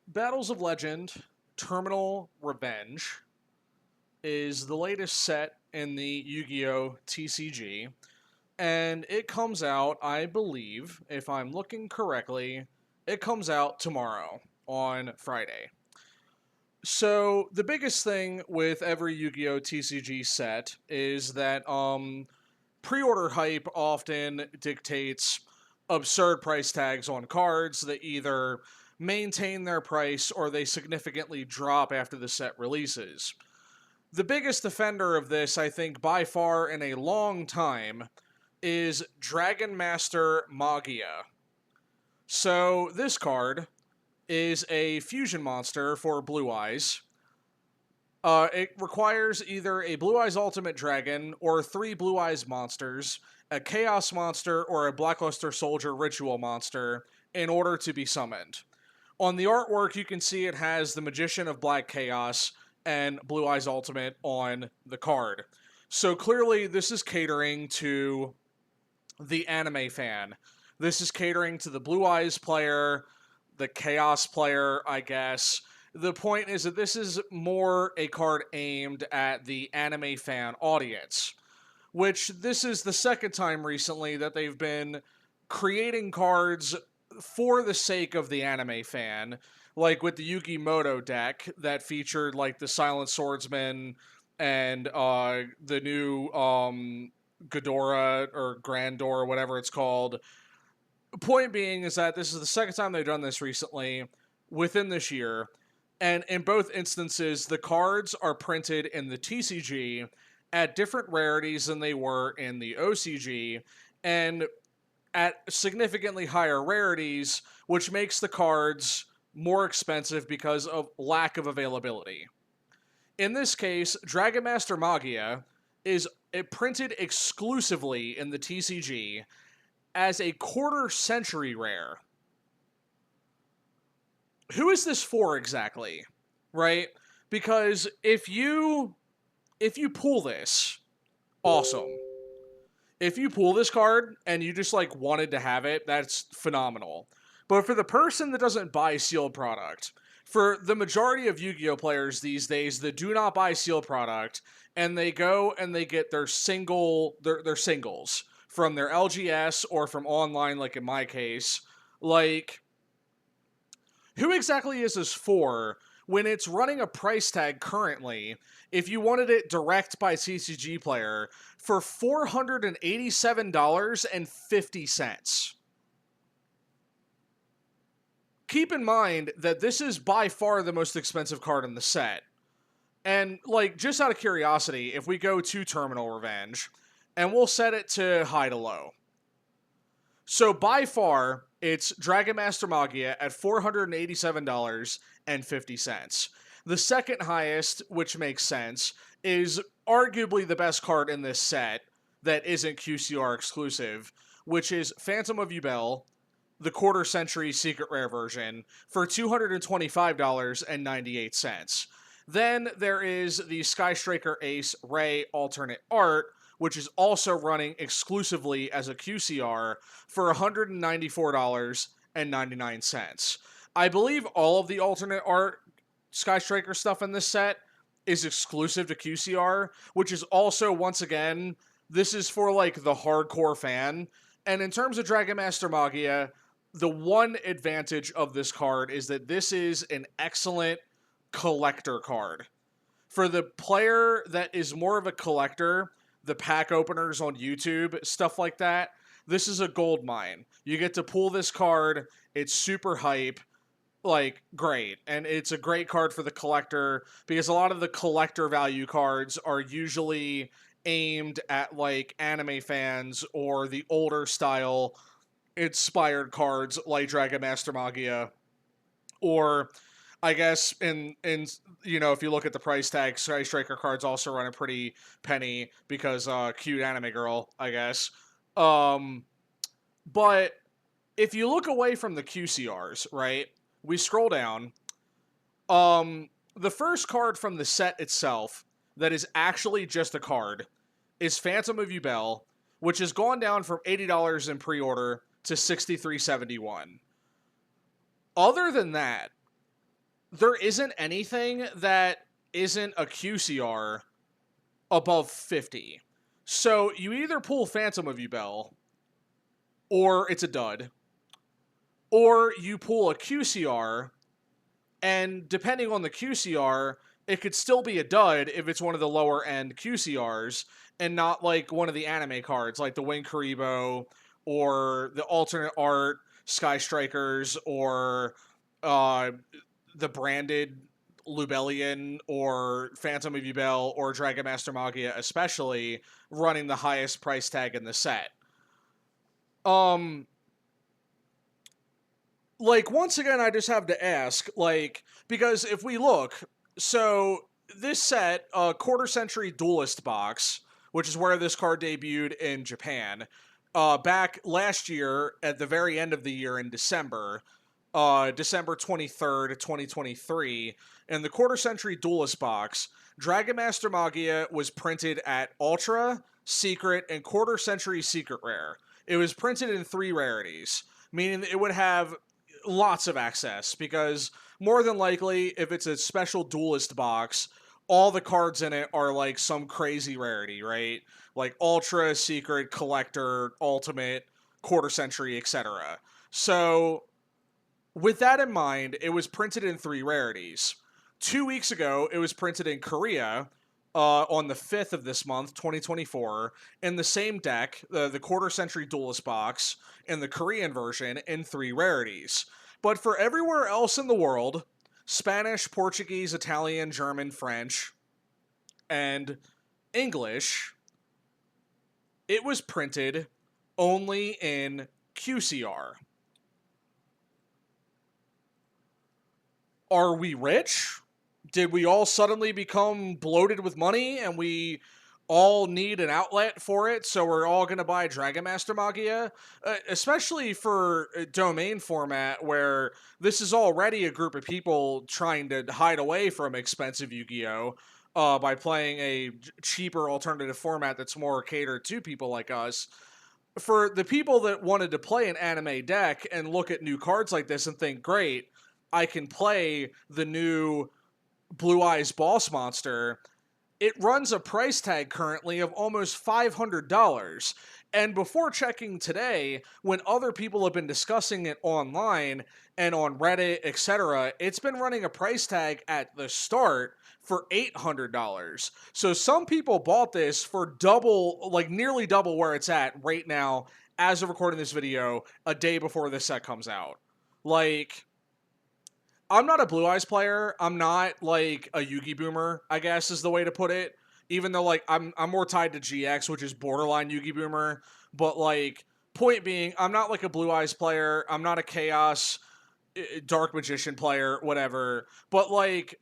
Battles of Legend Terminal Revenge is the latest set in the Yu-Gi-Oh! TCG, and it comes out, I believe, if I'm looking correctly, it comes out tomorrow on Friday. So the biggest thing with every Yu-Gi-Oh! TCG set is that pre-order hype often dictates absurd price tags on cards that either maintain their price or they significantly drop after the set releases. The biggest offender of this, I think, by far in a long time, is Dragon Master Magia. So, this card is a fusion monster for Blue Eyes. It requires either a Blue Eyes Ultimate Dragon or 3 Blue Eyes monsters, a Chaos monster, or a Blackluster Soldier Ritual monster in order to be summoned. On the artwork, you can see it has the Magician of Black Chaos and Blue Eyes Ultimate on the card. So clearly, this is catering to the anime fan. This is catering to the Blue Eyes player, the Chaos player, I guess. The point is that this is more a card aimed at the anime fan audience, which this is the second time recently that they've been creating cards for the sake of the anime fan, like with the Yugi Moto deck that featured like the Silent Swordsman and the new Ghidorah or Grandor, whatever it's called. Point being is that this is the second time they've done this recently within this year, and in both instances, the cards are printed in the TCG at different rarities than they were in the OCG, and at significantly higher rarities, which makes the cards more expensive because of lack of availability. In this case, Dragon Master Magia is printed exclusively in the TCG as a quarter century rare. Who is this for exactly? Right? Because if you pull this, awesome. If you pull this card and you just like wanted to have it, that's phenomenal. But for the person that doesn't buy sealed product, for the majority of Yu-Gi-Oh players these days that do not buy sealed product and they go and they get their singles from their LGS or from online, like in my case, like who exactly is this for when it's running a price tag currently, if you wanted it direct by TCG player, for $487.50? Keep in mind that this is by far the most expensive card in the set. And, like, just out of curiosity, if we go to Terminal Revenge, and we'll set it to high to low. So by far, it's Dragon Master Magia at $487.50. The second highest, which makes sense, is arguably the best card in this set that isn't QCR exclusive, which is Phantom of Yubel, the quarter century secret rare version, for $225.98. Then there is the Sky Striker Ace Ray alternate art, which is also running exclusively as a QCR for $194.99. I believe all of the alternate art Sky Striker stuff in this set is exclusive to QCR, which is also, once again, this is for like the hardcore fan. And in terms of Dragon Master Magia, the one advantage of this card is that this is an excellent collector card. For the player that is more of a collector, the pack openers on YouTube, stuff like that, this is a gold mine. You get to pull this card, it's super hype, like, great. And it's a great card for the collector, because a lot of the collector value cards are usually aimed at, like, anime fans or the older style inspired cards like Dragon Master Magia, or I guess if you look at the price tag, Sky Striker cards also run a pretty penny because cute anime girl, I guess. But if you look away from the QCRs, right? We scroll down. The first card from the set itself that is actually just a card is Phantom of Yubel, which has gone down from $80 in pre-order to $63.71. Other than that, there isn't anything that isn't a QCR above 50. So you either pull Phantom of Yubel, or it's a dud, or you pull a QCR, and depending on the QCR, it could still be a dud if it's one of the lower end QCRs and not like one of the anime cards like the Wing Karibo or the alternate art Sky Strikers or uh, the branded Lubellian or Phantom of Yubel or Dragon Master Magia, especially running the highest price tag in the set. Like, once again, I just have to ask, like, because if we look, so this set, Quarter Century Duelist box, which is where this card debuted in Japan, back last year at the very end of the year in December, December 23rd, 2023, in the Quarter Century Duelist box, Dragon Master Magia was printed at Ultra, Secret, and Quarter Century Secret Rare. It was printed in 3 rarities, meaning that it would have lots of access, because more than likely, if it's a special duelist box, all the cards in it are like some crazy rarity, right? Like Ultra, Secret, Collector, Ultimate, Quarter Century, etc. So, with that in mind, it was printed in 3 rarities. 2 weeks ago, it was printed in Korea on the 5th of this month, 2024, in the same deck, the Quarter Century Duelist box, in the Korean version, in 3 rarities. But for everywhere else in the world, Spanish, Portuguese, Italian, German, French, and English, it was printed only in QCR. Are we rich? Did we all suddenly become bloated with money and we all need an outlet for it, so we're all going to buy Dragon Master Magia? Especially for a domain format where this is already a group of people trying to hide away from expensive Yu-Gi-Oh! By playing a cheaper alternative format that's more catered to people like us. For the people that wanted to play an anime deck and look at new cards like this and think, great, I can play the new Blue Eyes Boss Monster, it runs a price tag currently of almost $500. And before checking today, when other people have been discussing it online and on Reddit, etc., it's been running a price tag at the start for $800. So some people bought this for double, like nearly double where it's at right now as of recording this video, a day before this set comes out. Like, I'm not a Blue Eyes player. I'm not like a Yugi Boomer, I guess is the way to put it. Even though like I'm more tied to GX, which is borderline Yugi Boomer. But like, point being, I'm not like a Blue Eyes player. I'm not a Chaos Dark Magician player, whatever. But like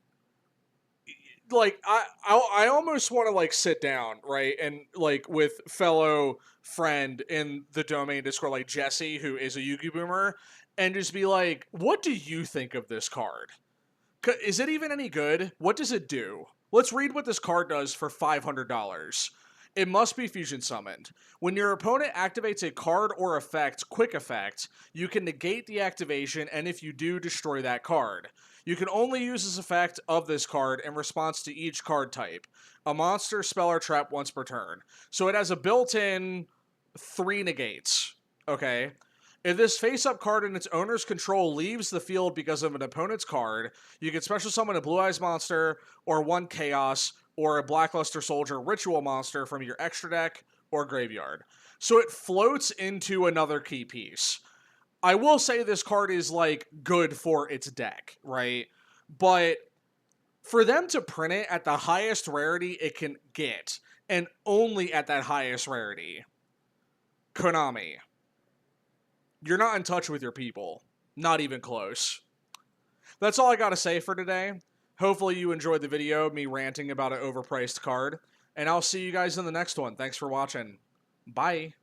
I almost want to like sit down, right, and like with fellow friend in the domain Discord, like Jesse, who is a Yugi Boomer, and just be like, what do you think of this card? Is it even any good? What does it do? Let's read what this card does for $500. It must be fusion summoned. When your opponent activates a card or effect, quick effect, you can negate the activation, and if you do, destroy that card. You can only use this effect of this card in response to each card type. A monster, spell, or trap once per turn. So it has a built-in 3 negates. Okay? If this face-up card in its owner's control leaves the field because of an opponent's card, you can special summon a Blue Eyes monster, or 1 Chaos, or a Blackluster Soldier ritual monster from your extra deck or graveyard. So it floats into another key piece. I will say this card is, like, good for its deck, right? But for them to print it at the highest rarity it can get, and only at that highest rarity, Konami, you're not in touch with your people. Not even close. That's all I gotta say for today. Hopefully you enjoyed the video, me ranting about an overpriced card. And I'll see you guys in the next one. Thanks for watching. Bye.